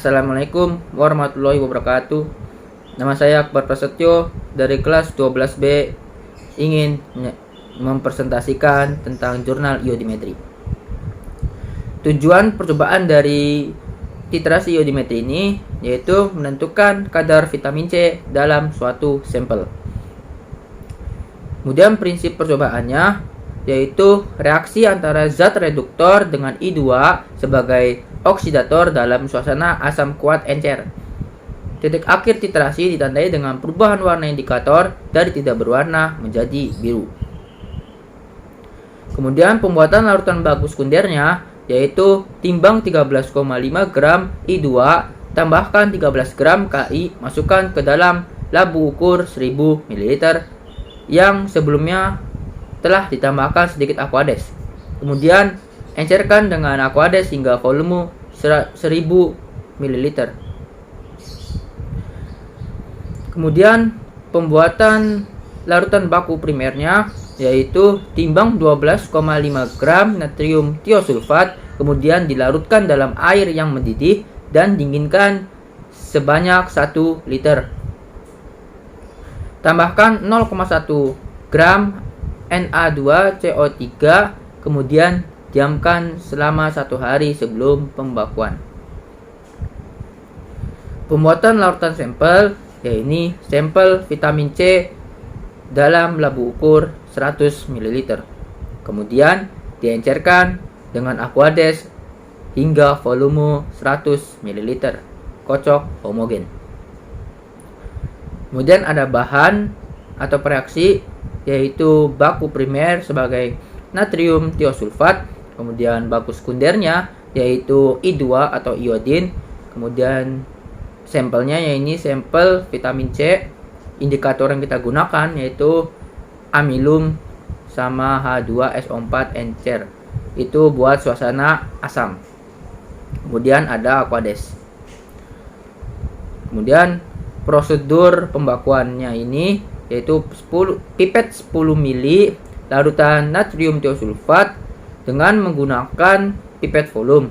Assalamualaikum warahmatullahi wabarakatuh. Nama saya Akbar Prasetyo dari kelas 12B, ingin mempresentasikan tentang jurnal iodimetri. Tujuan percobaan dari titrasi iodimetri ini yaitu menentukan kadar vitamin C dalam suatu sampel. Kemudian prinsip percobaannya yaitu reaksi antara zat reduktor dengan I2 sebagai oksidator dalam suasana asam kuat encer. Titik akhir titrasi ditandai dengan perubahan warna indikator dari tidak berwarna menjadi biru. Kemudian pembuatan larutan baku sekundernya yaitu timbang 13,5 gram I2 tambahkan 13 gram Ki, masukkan ke dalam labu ukur 1000 ml yang sebelumnya telah ditambahkan sedikit aquades. Kemudian encerkan dengan aquades hingga volume 1000 ml. Kemudian pembuatan larutan baku primernya yaitu timbang 12,5 gram natrium tiosulfat, kemudian dilarutkan dalam air yang mendidih dan dinginkan sebanyak 1 liter. Tambahkan 0,1 gram Na2CO3, kemudian diamkan selama 1 hari sebelum pembakuan. Pembuatan larutan sampel yaitu sampel vitamin C dalam labu ukur 100 ml. Kemudian diencerkan dengan aquades hingga volume 100 ml. Kocok homogen. Kemudian ada bahan atau reaksi yaitu baku primer sebagai natrium tiosulfat, kemudian baku sekundernya yaitu I2 atau iodin, kemudian sampelnya yaitu sampel vitamin C. Indikator yang kita gunakan yaitu amilum sama H2SO4 encer, itu buat suasana asam. Kemudian ada aquades. Kemudian prosedur pembakuannya ini yaitu pipet 10 ml larutan natrium tiosulfat dengan menggunakan pipet volume.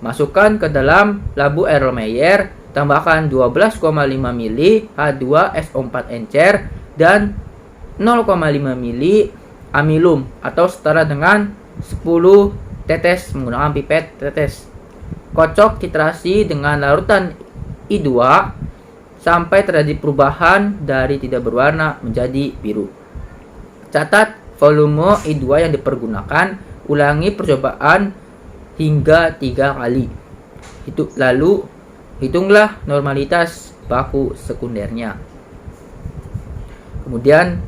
Masukkan ke dalam labu Erlenmeyer, tambahkan 12,5 ml H2SO4 encer dan 0,5 ml amilum atau setara dengan 10 tetes menggunakan pipet tetes. Kocok titrasi dengan larutan I2 sampai terjadi perubahan dari tidak berwarna menjadi biru. Catat volume I2 yang dipergunakan, ulangi percobaan hingga 3 kali. Lalu hitunglah normalitas baku sekundernya. Kemudian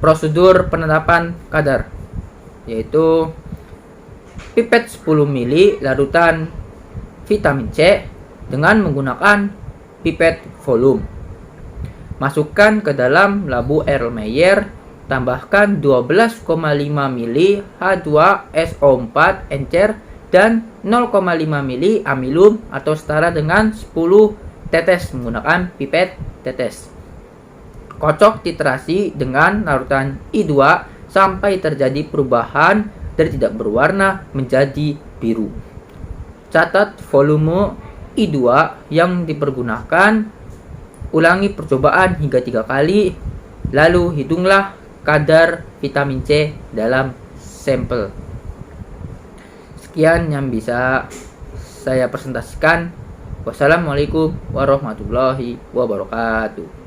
prosedur penetapan kadar yaitu pipet 10 ml larutan vitamin C dengan menggunakan pipet volume. Masukkan ke dalam labu Erlenmeyer, tambahkan 12,5 ml H2SO4 encer dan 0,5 ml amilum atau setara dengan 10 tetes menggunakan pipet tetes. Kocok titrasi dengan larutan I2 sampai terjadi perubahan dari tidak berwarna menjadi biru. Catat volume I2 yang dipergunakan, ulangi percobaan hingga 3 kali, lalu hitunglah kadar vitamin C dalam sampel. Sekian yang bisa saya presentasikan. Wassalamualaikum warahmatullahi wabarakatuh.